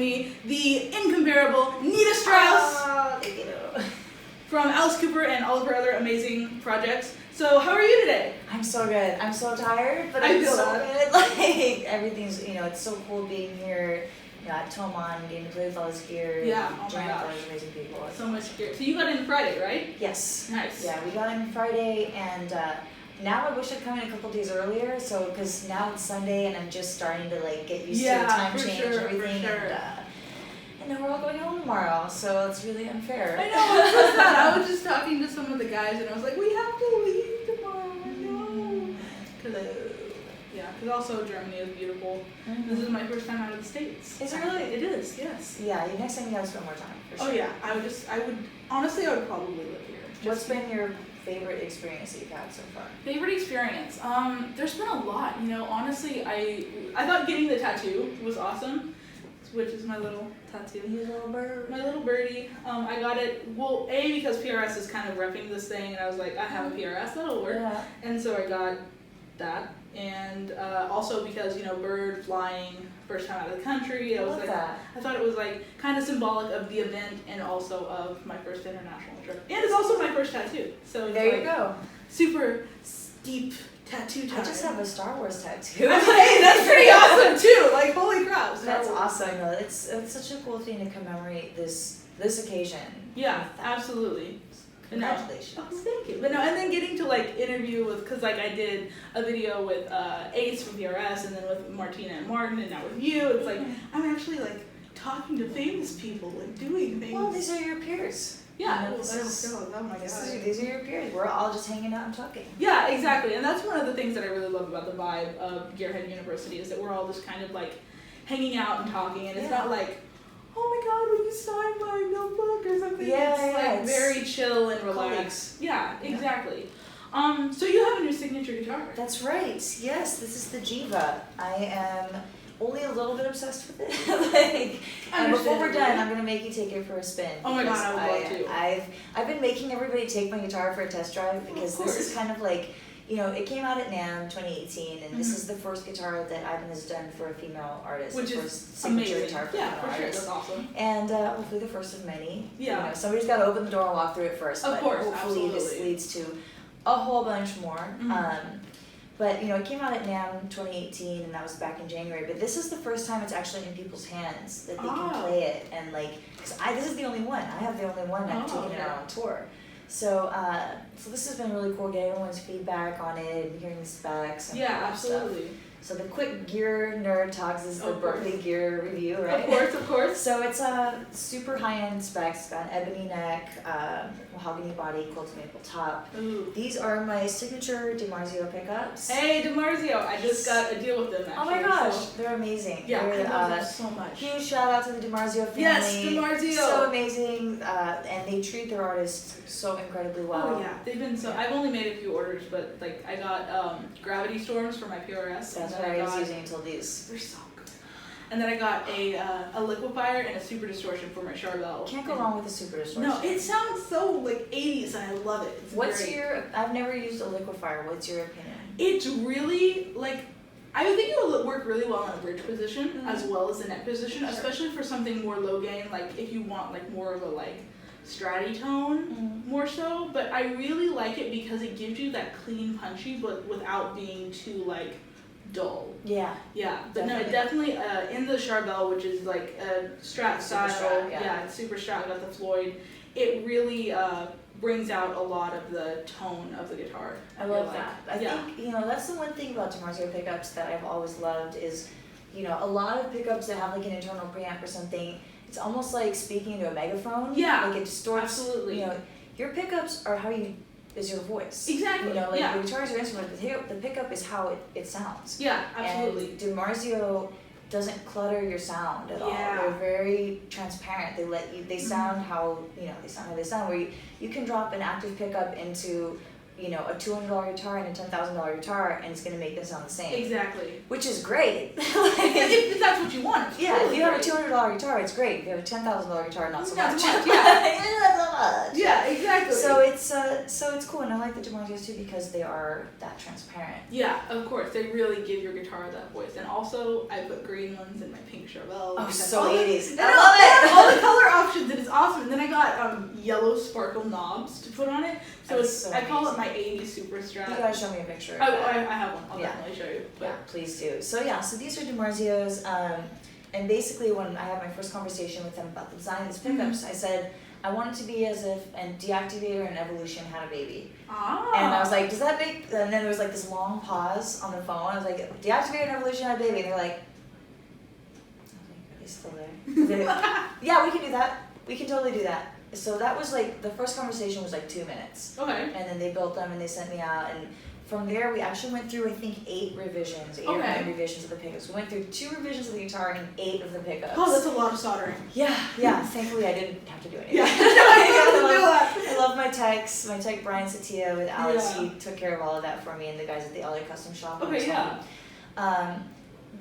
me the incomparable Nita Strauss. Oh, thank you. From Alice Cooper and all of her other amazing projects. So how are you today? I'm so good. I'm so tired, but I I'm feel so that. good. Like, everything's, it's so cool being here. At Thomann, getting to play with all this gear. Yeah, oh my jamming with all gosh. these amazing people. So much gear. So you got in Friday, right? Yes. Nice. Yeah, we got in Friday, and now I wish I'd come in a couple days earlier. So, because now it's Sunday, and I'm just starting to get used to the time change and everything. And then we're all going home tomorrow, so it's really unfair. I know, it's so sad. I was just talking to some of the guys, and I was like, we have to leave tomorrow. I know. Because also Germany is beautiful. Mm-hmm. This is my first time out of the States. Is it really? It is, yes. Yeah, next time you gotta spend more time, for sure. Oh yeah, honestly, I would probably live here. What's been your favorite experience that you've had so far? Favorite experience? There's been a lot, honestly, I thought getting the tattoo was awesome, which is my little tattoo. Your little bird. My little birdie. I got it, well, A, because PRS is kind of repping this thing, and I was like, I have a PRS, that'll work. Yeah. And so I got that. And also because, bird flying, first time out of the country, I thought it was kind of symbolic of the event and also of my first international trip. And it's also my first tattoo. So it's there you go. Super steep tattoo time. I just have a Star Wars tattoo. Hey, that's pretty awesome too. Holy crap. That's awesome. No, it's such a cool thing to commemorate this occasion. Yeah, absolutely. Congratulations. Oh, thank you. But no, and then getting to interview with, because I did a video with Ace from PRS, and then with Martina and Martin, and now with you. It's I'm actually talking to famous people and doing things. Well, these are your peers. Yeah. Oh my God. These are your peers. We're all just hanging out and talking. Yeah, exactly. And that's one of the things that I really love about the vibe of Gearhead University is that we're all just kind of hanging out and talking, and it's not oh my God, will you sign my notebook or something? It's very chill and relaxed. Colleagues. Yeah, exactly. So you have a new signature guitar. That's right. Yes, this is the Jiva. I am only a little bit obsessed with it. And before we're done, I'm gonna make you take it for a spin. Oh my God, I would love to. I've been making everybody take my guitar for a test drive because this is kind of it came out at NAMM 2018, and this is the first guitar that Ibanez has done for a female artist. Which the is first signature amazing. guitar for Yeah, a female for sure. artist. That's awesome. And hopefully the first of many. Yeah. Somebody's got to open the door and walk through it first. Of course, hopefully this leads to a whole bunch more. Mm-hmm. But it came out at NAMM 2018, and that was back in January. But this is the first time it's actually in people's hands that they can play it, and because this is the only one. I have the only one I've taken it out on tour. So this has been really cool getting everyone's feedback on it and hearing the specs and absolutely. stuff. So the quick gear nerd talks is the Berklee gear review, right? Of course. So it's a super high-end specs. It's got an ebony neck, mahogany body, quilted maple top. Ooh. These are my signature DiMarzio pickups. Hey, DiMarzio! I just got a deal with them actually. Oh my gosh, they're amazing. Yeah, they're, I love them so much. Huge shout out to the DiMarzio family. Yes, DiMarzio! So amazing, and they treat their artists so incredibly well. Oh yeah, they've been so. I've only made a few orders, but I got Gravity Storms for my PRS. That's what I was using until these. They're so good. And then I got a liquefier and a super distortion for my Charbel. Can't go wrong with a super distortion. No, it sounds so 80s, and I love it. It's great. I've never used a liquefier. What's your opinion? It's really I would think it would work really well in a bridge position as well as a neck position, especially for something more low gain. If you want more of a stratty tone more so. But I really like it because it gives you that clean punchy, but without being too dull. Yeah. Yeah, but definitely in the Charbel, which is a Strat style. Strat, it's super Strat. Got the Floyd. It really brings out a lot of the tone of the guitar. I love that. I think that's the one thing about DiMarzio pickups that I've always loved is, a lot of pickups that have an internal preamp or something. It's almost like speaking to a megaphone. Yeah. It distorts. Absolutely. Your pickups are is your voice. Exactly. The guitar is your instrument, the pickup is how it sounds. Yeah, absolutely. And DiMarzio doesn't clutter your sound at all. They're very transparent. They sound how they sound, where you can drop an active pickup into a $200 guitar and a $10,000 guitar, and it's going to make them sound the same. Exactly. Which is great. if that's what you want. Yeah, if you have a $200 guitar, it's great. If you have a $10,000 guitar, not so much. Yeah. That's not much. Yeah, exactly. So it's cool, and I like the DiMarzios too because they are that transparent. Yeah, of course. They really give your guitar that voice. And also, I put green ones in my pink Chevelle. Oh, so 80s. I love it! All the color options, and it's awesome. And then I got yellow sparkle knobs to put on it. So I call it my 80s Super Strat. You gotta show me a picture of I that. have one. I'll definitely show you. But. Yeah, please do. So these are DiMarzios. And basically, when I had my first conversation with them about the design of these pickups, I said, I want it to be as if a Deactivator and Evolution had a baby. And I was like, does that make... And then there was like this long pause on the phone. I was like, Deactivator and Evolution had a baby. And they're like... are they still there? They're like, yeah, we can do that. We can totally do that. So that was like... The first conversation was like 2 minutes. Okay. And then they built them and they sent me out. And from there, we actually went through, I think, 8 revisions, 8 or 9 revisions of the pickups. We went through 2 revisions of the guitar and 8 of the pickups. Oh, that's a lot of soldering. Yeah. Thankfully, I didn't have to do anything. Yeah. I love my techs. My tech, Brian Satia with Alice, he took care of all of that for me, and the guys at the LA Custom Shop. Okay, yeah.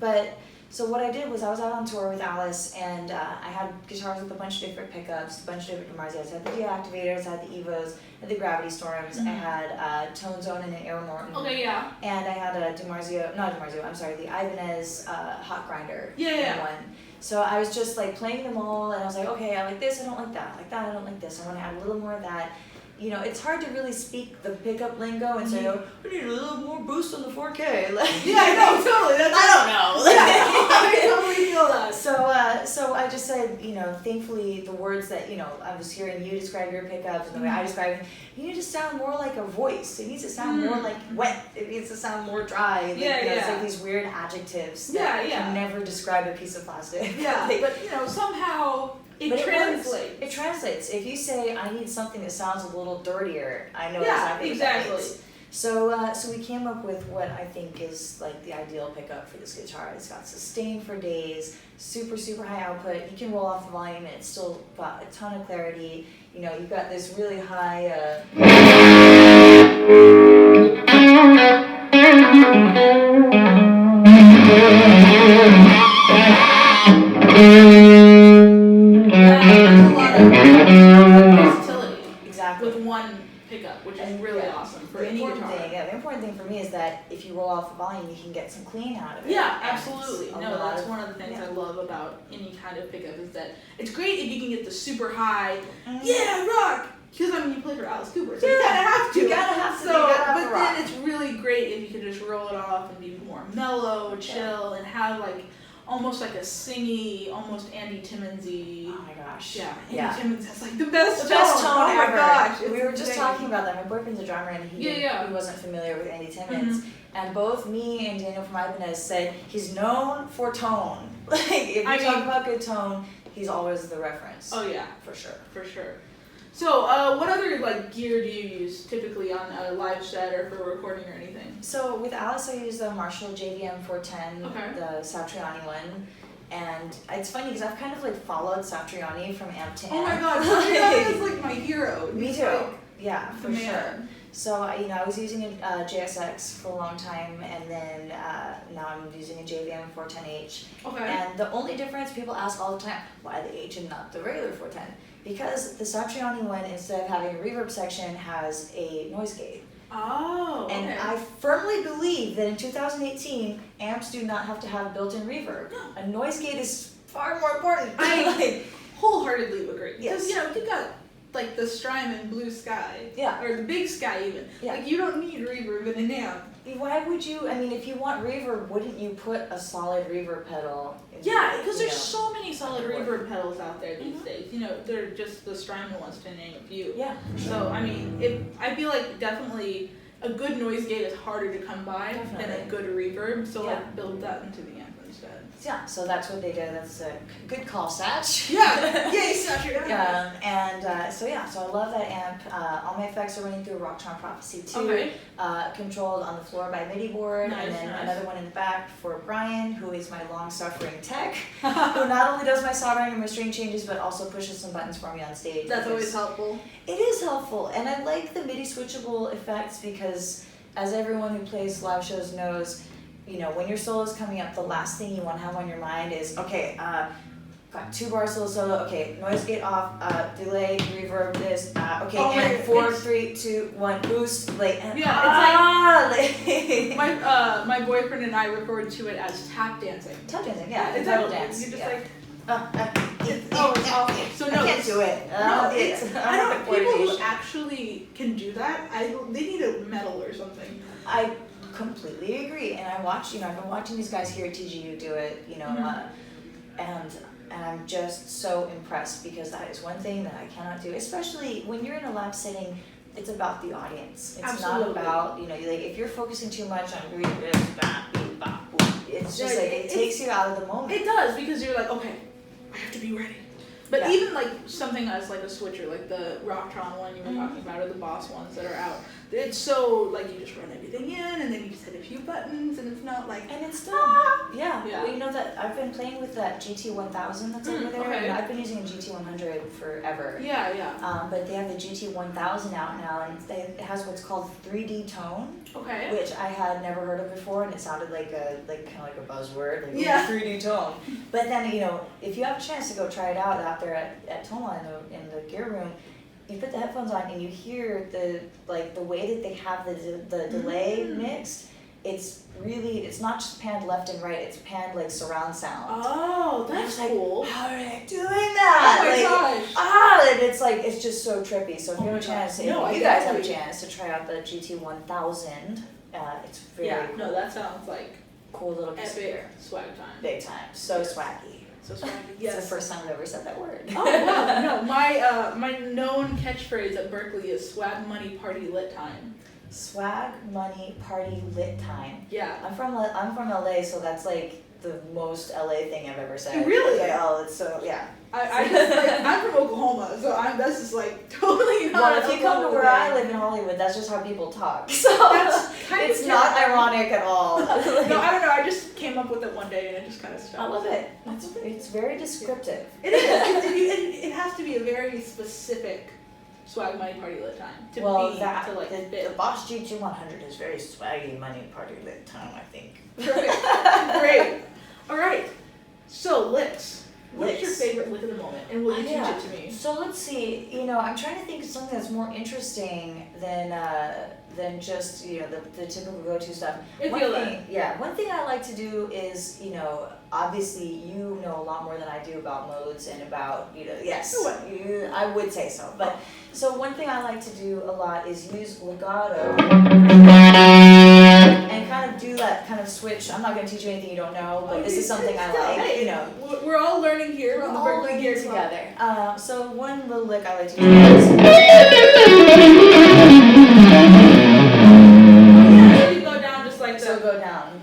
But so what I did was I was out on tour with Alice, and I had guitars with a bunch of different pickups, a bunch of different DiMarzios. I had the Deactivators, I had the Evos, I had the Gravity Storms, I had Tone Zone and an Aero Norton. Okay, yeah. And I had a the Ibanez Hot Grinder. One. So I was just like playing them all, and I was like, okay, I like this, I don't like that, I like that, I don't like this. I want to add a little more of that. You know, it's hard to really speak the pickup lingo and say, oh, I need a little more boost on the 4K. Like, yeah, I know, totally. I don't know. I totally feel that. So I just said, you know, thankfully the words that, you know, I was hearing you describe your pickups and the way I describe them, you need to sound more like a voice. It needs to sound more like wet. It needs to sound more dry. It's like these weird adjectives that can never describe a piece of plastic. Yeah, but, you know, somehow... It translates. It translates. If you say, I need something that sounds a little dirtier, I know exactly. What that means. So we came up with what I think is like the ideal pickup for this guitar. It's got sustain for days, super, super high output. You can roll off the volume and it's still got a ton of clarity. You know, you've got this really high... with one pickup, which is really awesome for any guitar. The important thing for me is that if you roll off the volume, you can get some clean out of it. Yeah, absolutely. No, that's one of the things I love about any kind of pickup is that it's great if you can get the super high, rock! Because, I mean, you play for Alice Cooper, so you kind of have to. You gotta have to. But then it's really great if you can just roll it off and be more mellow, chill, and have, like, almost like a singy, almost Andy Timmons-y. Oh my gosh. Yeah. Andy Timmons has like the best tone. Oh my gosh. We were just talking about that. My boyfriend's a drummer and he wasn't familiar with Andy Timmons. And both me and Daniel from Ibanez said he's known for tone. Like if you talk about good tone, he's always the reference. Oh yeah. For sure. For sure. So, what other like gear do you use typically on a live set or for recording or anything? So with Alice, I use the Marshall JVM 410, the Satriani one, and it's funny because I've kind of like followed Satriani from amp to amp. Oh my god, Satriani is like my hero. Me too. Like, yeah, for sure. So you know, I was using a JSX for a long time, and then now I'm using a JVM 410H. Okay. And the only difference, people ask all the time, why the H and not the regular 410? Because the Satriani one, instead of having a reverb section, has a noise gate. Oh, okay. And I firmly believe that in 2018, amps do not have to have built-in reverb. No. A noise gate is far more important. I wholeheartedly agree. Yes. Because, you know, you got like the Strymon Blue Sky. Yeah. Or the Big Sky even. Yeah. Like, you don't need reverb in an amp. Why would you, I mean, if you want reverb, wouldn't you put a solid reverb pedal? Yeah, because there's so many solid reverb pedals out there these days. You know, they're just the Strymon ones to name a few. Yeah. So, I mean, I feel like definitely a good noise gate is harder to come by than a good reverb. So, like, build that into the amp instead. Yeah, so that's what they do. That's a good call, Satch. Yeah, yay, Satch. So I love that amp. All my effects are running through a Rocktron Prophecy 2, controlled on the floor by MIDI board, and then another one in the back for Brian, who is my long-suffering tech, who not only does my soldering and my string changes, but also pushes some buttons for me on stage. That's always helpful. It is helpful, and I like the MIDI switchable effects because, as everyone who plays live shows knows, you know, when your solo is coming up, the last thing you want to have on your mind is, okay, got 2 bar solo, okay, noise gate off, delay, reverb, this, okay, Oh, and wait, 4, 3, 2, 1, boost, like, and it's like my boyfriend and I referred to it as tap dancing. Tap dancing, yeah, it's pedal like, dance. you're just yeah. like, It's awful. So no, I can't do it. No, it's, I don't. People who coordination. actually can do that, they need a medal or something. I completely agree, and I watch. I've been watching these guys here at TGU do it. And I'm just so impressed because that is one thing that I cannot do, especially when you're in a lab setting. It's about the audience. It's Absolutely. not about like if you're focusing too much on it's just like it takes you out of the moment. It does because you're like, okay, I have to be ready. But Yeah. even like something as like a switcher, like the Rocktron one you were talking about, or the Boss ones that are out, it's so like you just run everything in and then you just hit a few buttons and it's not like and it's done. Yeah. Yeah. Well, you know that I've been playing with that GT1000 that's over there, okay. and I've been using a GT100 forever. Yeah. But they have the GT1000 out now, and it has what's called 3D tone, Okay. which I had never heard of before, and it sounded like kind of like a buzzword, like Yeah. 3D tone. But then if you have a chance to go try it out there at Thomann in the gear room, you put the headphones on and you hear the way that they have the delay mixed. It's not just panned left and right, it's panned like surround sound. Oh, that's cool. How are they doing that? Oh my gosh. And it's just so trippy. So if you have a chance, if you guys have a chance to try out the GT1000, it's very cool. No, that sounds like cool little piece of epic gear. swag time. Big time. So swaggy. So swaggy. Yes. Yes. It's the first time I've ever said that word. Oh wow, no, my known catchphrase at Berklee is swag money party lit time. Swag, money, party, lit time. Yeah. I'm from LA, so that's like the most LA thing I've ever said. Really? It's so yeah. I just I'm from Oklahoma, so that's just like totally not. Well, if you come to where I live in Hollywood, that's just how people talk. So That's kind it's of not ironic at all. No, I don't know. I just came up with it one day and it just kind of stuck. I love it. It's very descriptive. It is. It has to be a very specific swag money party lit time to fit. The Boss GT100 is very swaggy money party lit time, I think. Perfect. Great. All right. So licks. What's Licks. your favorite lick of the moment, and will you teach it to me? So let's see. I'm trying to think of something that's more interesting than just the typical go-to stuff. One thing I like to do is obviously you know a lot more than I do about modes and about I would say so. But so one thing I like to do a lot is use legato and kind of do that kind of switch. I'm not going to teach you anything you don't know, but this is something I like. Hey, we're all learning here on the Berklee Gear Club. together. So one little lick I like to do is. So you go down just like that. So go down.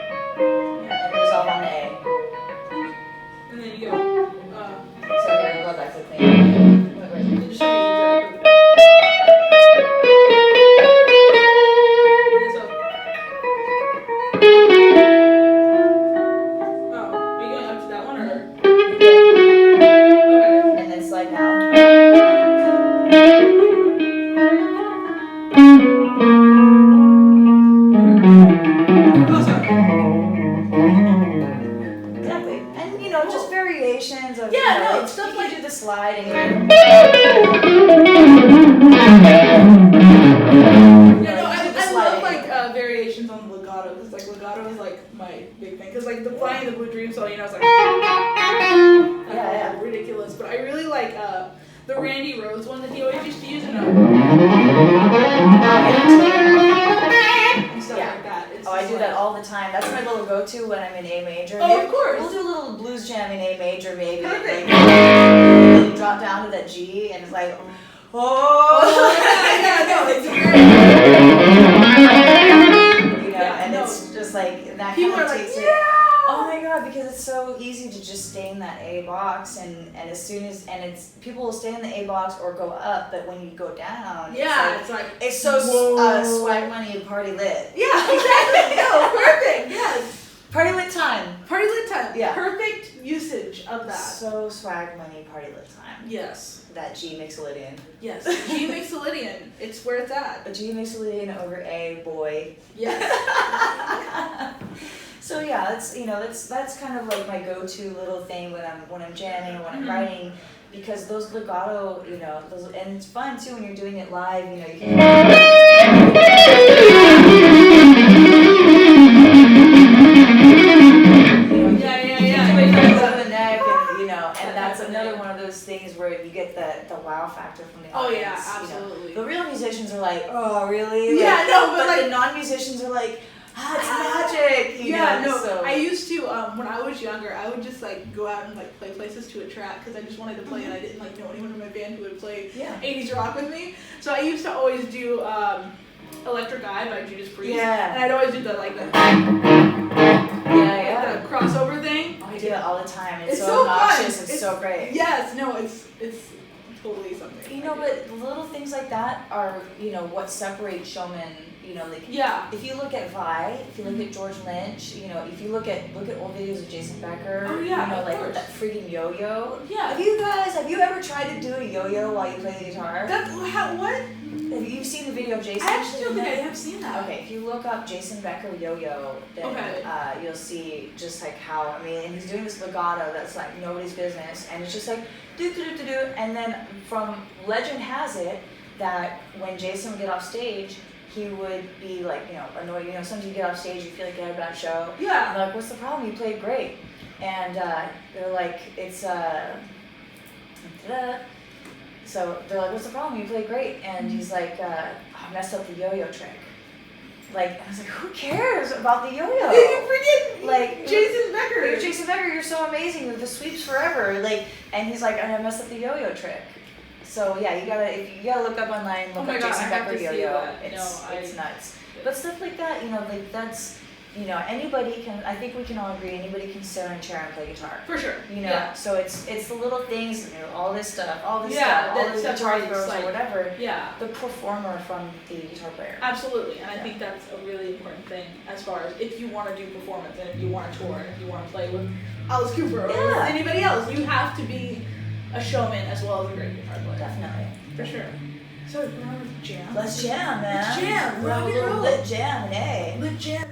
And resolve on the A. And then you go. So here, we'll go back to the clean. Just show me exactly. Are you going up to that one or? Okay. And then slide down. Exactly. And just variations of stuff you like can do the slide and I love variations on the legato because legato is my big thing because the flying the Blue Dream song it's ridiculous, but I really like the Randy Rhoads one that he always used to use and stuff like that. I do that all the time. That's my little go-to when I'm in A major. Oh, of course. We'll do a little blues jam in A major, maybe. Perfect. And drop down to that G, and it's like, it's just like that. People kind of are takes like, it. Oh my god, because it's so easy to just stay in that A box, and as soon as people will stay in the A box or go up, but when you go down, it's so swag money and party lit. Yeah, exactly. No, perfect. Yes. Party lit time. Party lit time. Yeah. Perfect usage of that. So swag money, party lit time. Yes. That G Mixolydian. Yes. G Mixolydian. It's where it's at. A G Mixolydian over A boy. Yes. So yeah, that's kind of like my go-to little thing when I'm jamming or when I'm writing, because those legato, and it's fun too when you're doing it live. You can. And that's another one of those things where you get the wow factor from the audience. Oh yeah, absolutely. The real musicians are like, oh really? Yeah, but like the non-musicians are like, it's magic. So. I used to when I was younger, I would just like go out and like play places to a track because I just wanted to play and I didn't like know anyone in my band who would play 80s rock with me. So I used to always do Electric Eye by Judas Priest. Yeah. And I'd always do the like the the crossover thing. I do it all the time. It's so obnoxious. fun. It's so great. Yes, no, it's totally something. But little things like that are, what separates showmen. If you look at Vi, if you look at George Lynch, if you look at old videos of Jason Becker, with that freaking yo-yo. Yeah. Have you ever tried to do a yo-yo while you play the guitar? What? Have you seen the video of Jason? I actually don't think I have seen that. Okay, if you look up Jason Becker yo-yo, then you'll see just like how, and he's doing this legato that's like nobody's business, and it's just like do-do-do-do-do, and then from legend has it that when Jason would get off stage, he would be like, annoyed. Sometimes you get off stage, you feel like you had a bad show. Yeah. And they're like, what's the problem? You played great. And they're like, it's So they're like, what's the problem? You played great. And he's like, I messed up the yo-yo trick. I was like, who cares about the yo-yo? Freaking Jason Becker. Jason Becker, you're so amazing with the sweeps forever. And he's like, I messed up the yo-yo trick. So yeah, you gotta look up online, look up Jason Becker yo-yo. It's nuts. But stuff like that, that's, anybody can. I think we can all agree. Anybody can sit on a chair and play guitar. For sure. So it's the little things, all this stuff, all the guitar girls or whatever. Yeah. The performer from the guitar player. Absolutely, and I think that's a really important thing as far as if you want to do performance and if you want to tour and if you want to play with Alice Cooper or anybody else, you have to be a showman as well as a great guitar player. Definitely. For sure. So, we're on jam? Let's jam, man. Let's jam. We're on a little lit jam, Lit jam,